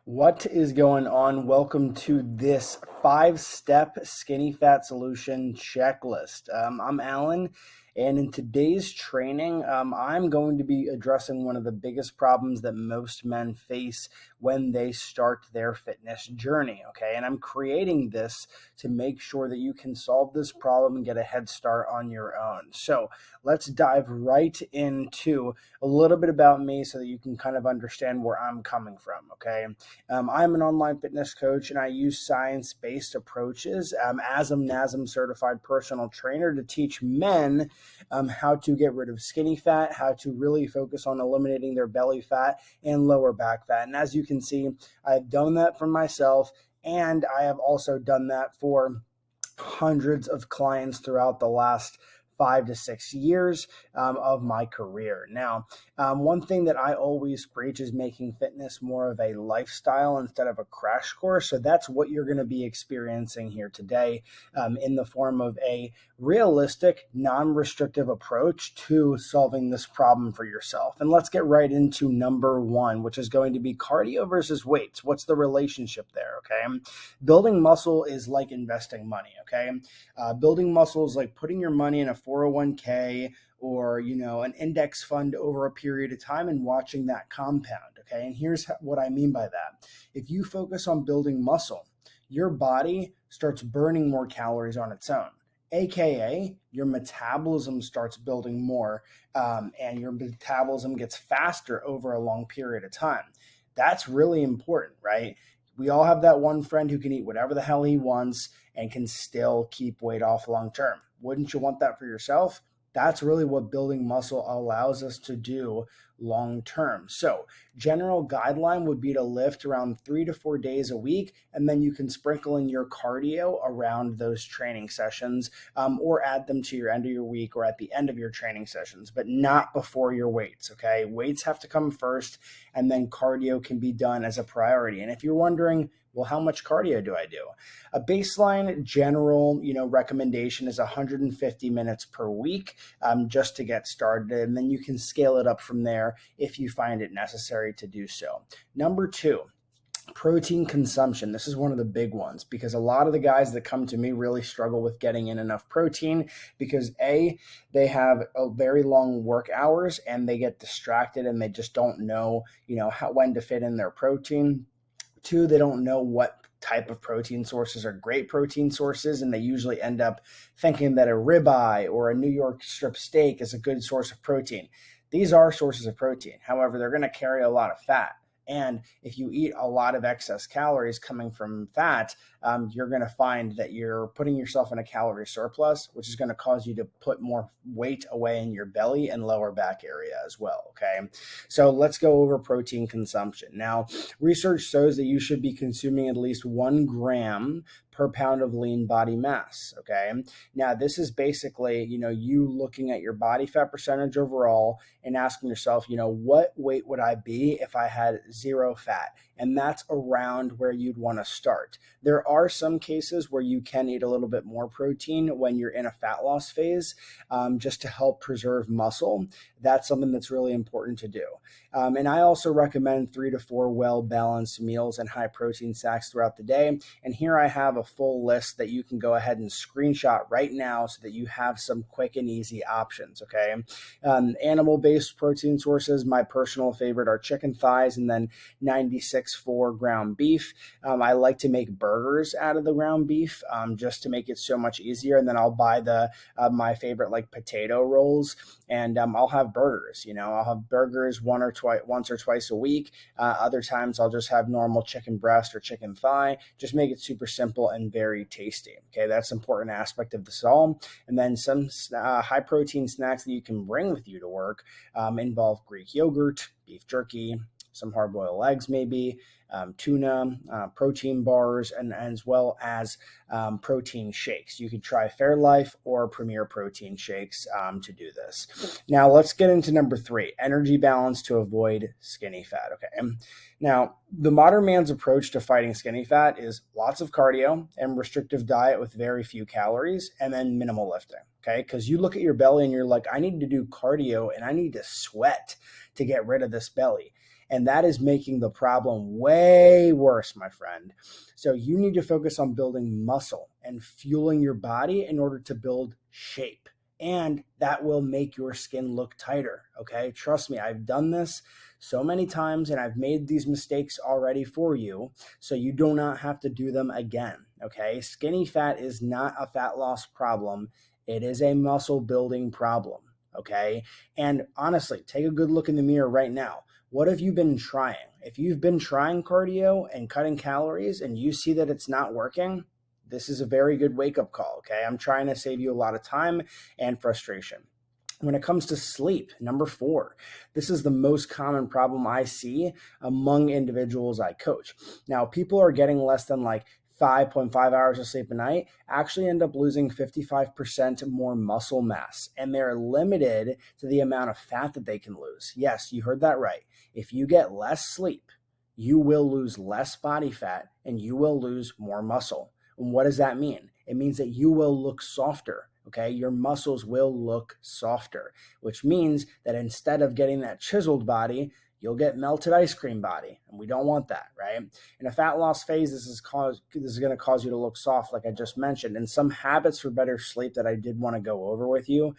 What is going on? Welcome to this 5-step skinny fat solution checklist. I'm Alan, and in today's training, I'm going to be addressing one of the biggest problems that most men face when they start their fitness journey. Okay, and I'm creating this to make sure that you can solve this problem and get a head start on your own. So let's dive right into a little bit about me so that you can kind of understand where I'm coming from. Okay. I'm an online fitness coach and I use science-based approaches as a NASM certified personal trainer to teach men how to get rid of skinny fat, how to really focus on eliminating their belly fat and lower back fat. And as you can see, I've done that for myself, and I have also done that for hundreds of clients throughout the last 5 to 6 years of my career. Now, one thing that I always preach is making fitness more of a lifestyle instead of a crash course. So that's what you're going to be experiencing here today in the form of a realistic, non-restrictive approach to solving this problem for yourself. And let's get right into number one, which is going to be cardio versus weights. What's the relationship there? Okay. Building muscle is like investing money. Okay. Building muscle is like putting your money in a 401k or an index fund over a period of time and watching that compound. Okay, and here's what I mean by that. If you focus on building muscle, your body starts burning more calories on its own, aka your metabolism starts building more, and your metabolism gets faster over a long period of time. That's really important, right? We all have that one friend who can eat whatever the hell he wants and can still keep weight off long term. Wouldn't you want that for yourself? That's really what building muscle allows us to do long term. So, general guideline would be to lift around 3 to 4 days a week, and then you can sprinkle in your cardio around those training sessions, or add them to your end of your week or at the end of your training sessions, but not before your weights. Okay, weights have to come first, and then cardio can be done as a priority. And if you're wondering, well, how much cardio do I do? A baseline general, recommendation is 150 minutes per week, just to get started, and then you can scale it up from there if you find it necessary to do so. Number two, protein consumption. This is one of the big ones because a lot of the guys that come to me really struggle with getting in enough protein because they have a very long work hours and they get distracted and they just don't know, when to fit in their protein. Two, they don't know what type of protein sources are great protein sources, and they usually end up thinking that a ribeye or a New York strip steak is a good source of protein. These are sources of protein. However, they're going to carry a lot of fat. And if you eat a lot of excess calories coming from fat, you're going to find that you're putting yourself in a calorie surplus, which is going to cause you to put more weight away in your belly and lower back area as well. Okay. So let's go over protein consumption. Now, research shows that you should be consuming at least 1 gram per pound of lean body mass. Okay. Now, this is basically, you looking at your body fat percentage overall and asking yourself, what weight would I be if I had zero fat? And that's around where you'd want to start. There are some cases where you can eat a little bit more protein when you're in a fat loss phase, just to help preserve muscle. That's something that's really important to do. And I also recommend 3 to 4 well-balanced meals and high protein snacks throughout the day. And here I have a full list that you can go ahead and screenshot right now so that you have some quick and easy options. Okay. Animal-based protein sources, my personal favorite are chicken thighs and then 96.4 ground beef. I like to make burgers out of the ground beef, just to make it so much easier. And then I'll buy my favorite like potato rolls, and I'll have burgers. I'll have burgers once or twice a week. Other times I'll just have normal chicken breast or chicken thigh. Just make it super simple and very tasty. Okay, that's an important aspect of this all. And then some high protein snacks that you can bring with you to work involve Greek yogurt, beef jerky, some hard-boiled eggs maybe, tuna, protein bars, and as well as protein shakes. You could try Fairlife or Premier Protein shakes to do this. Now, let's get into number three, energy balance to avoid skinny fat. Okay. Now, the modern man's approach to fighting skinny fat is lots of cardio and restrictive diet with very few calories and then minimal lifting. Okay. Because you look at your belly and you're like, I need to do cardio and I need to sweat to get rid of this belly. And that is making the problem way worse, my friend. So you need to focus on building muscle and fueling your body in order to build shape. And that will make your skin look tighter. Okay. Trust me, I've done this so many times and I've made these mistakes already for you. So you do not have to do them again. Okay. Skinny fat is not a fat loss problem. It is a muscle building problem. Okay. And honestly, take a good look in the mirror right now. What have you been trying? If you've been trying cardio and cutting calories and you see that it's not working, this is a very good wake-up call, okay? I'm trying to save you a lot of time and frustration. When it comes to sleep, number 4, this is the most common problem I see among individuals I coach. Now, people are getting less than like 5.5 hours of sleep a night, actually end up losing 55% more muscle mass, and they're limited to the amount of fat that they can lose. Yes, you heard that right. If you get less sleep, you will lose less body fat and you will lose more muscle. And what does that mean? It means that you will look softer. Okay, your muscles will look softer, which means that instead of getting that chiseled body, you'll get melted ice cream body, and we don't want that, right? In a fat loss phase, this is going to cause you to look soft, like I just mentioned. And some habits for better sleep that I did want to go over with you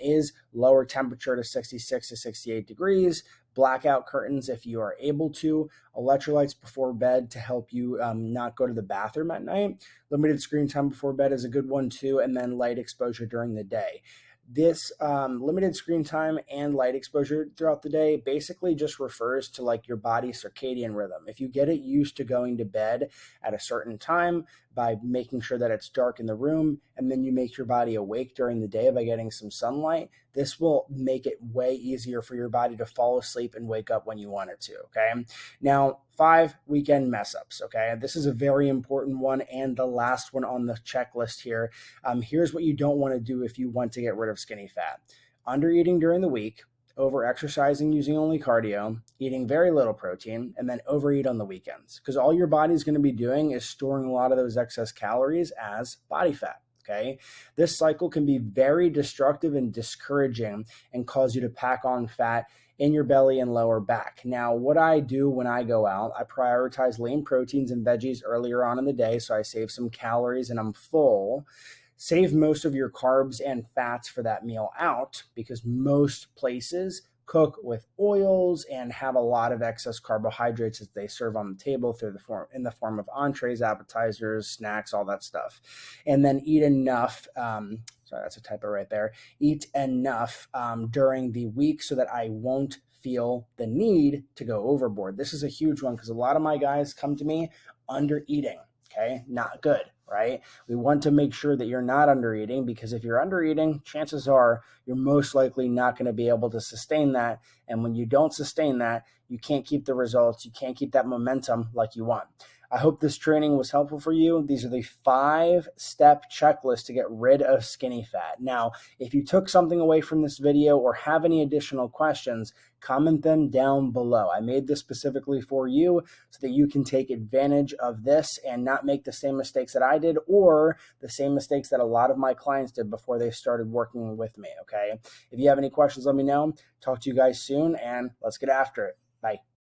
is lower temperature to 66 to 68 degrees, blackout curtains if you are able to, electrolytes before bed to help you not go to the bathroom at night. Limited screen time before bed is a good one too, and then light exposure during the day. This limited screen time and light exposure throughout the day basically just refers to like your body's circadian rhythm. If you get it used to going to bed at a certain time by making sure that it's dark in the room, and then you make your body awake during the day by getting some sunlight, this will make it way easier for your body to fall asleep and wake up when you want it to, okay? Now, 5 weekend mess ups, okay? This is a very important one and the last one on the checklist here. Here's what you don't want to do if you want to get rid of skinny fat. Under eating during the week, over exercising using only cardio, eating very little protein, and then overeat on the weekends. Because all your body's going to be doing is storing a lot of those excess calories as body fat. Okay, this cycle can be very destructive and discouraging and cause you to pack on fat in your belly and lower back. Now, what I do when I go out, I prioritize lean proteins and veggies earlier on in the day, so I save some calories and I'm full. Save most of your carbs and fats for that meal out, because most places cook with oils and have a lot of excess carbohydrates that they serve on the table in the form of entrees, appetizers, snacks, all that stuff. And then eat enough. Sorry, that's a typo right there. Eat enough during the week so that I won't feel the need to go overboard. This is a huge one because a lot of my guys come to me under eating. Okay, not good, right? We want to make sure that you're not under eating, because if you're under eating, chances are you're most likely not going to be able to sustain that. And when you don't sustain that, you can't keep the results. You can't keep that momentum like you want. I hope this training was helpful for you. These are the 5-step checklist to get rid of skinny fat. Now, if you took something away from this video or have any additional questions, comment them down below. I made this specifically for you so that you can take advantage of this and not make the same mistakes that I did, or the same mistakes that a lot of my clients did before they started working with me, okay? If you have any questions, let me know. Talk to you guys soon, and let's get after it. Bye.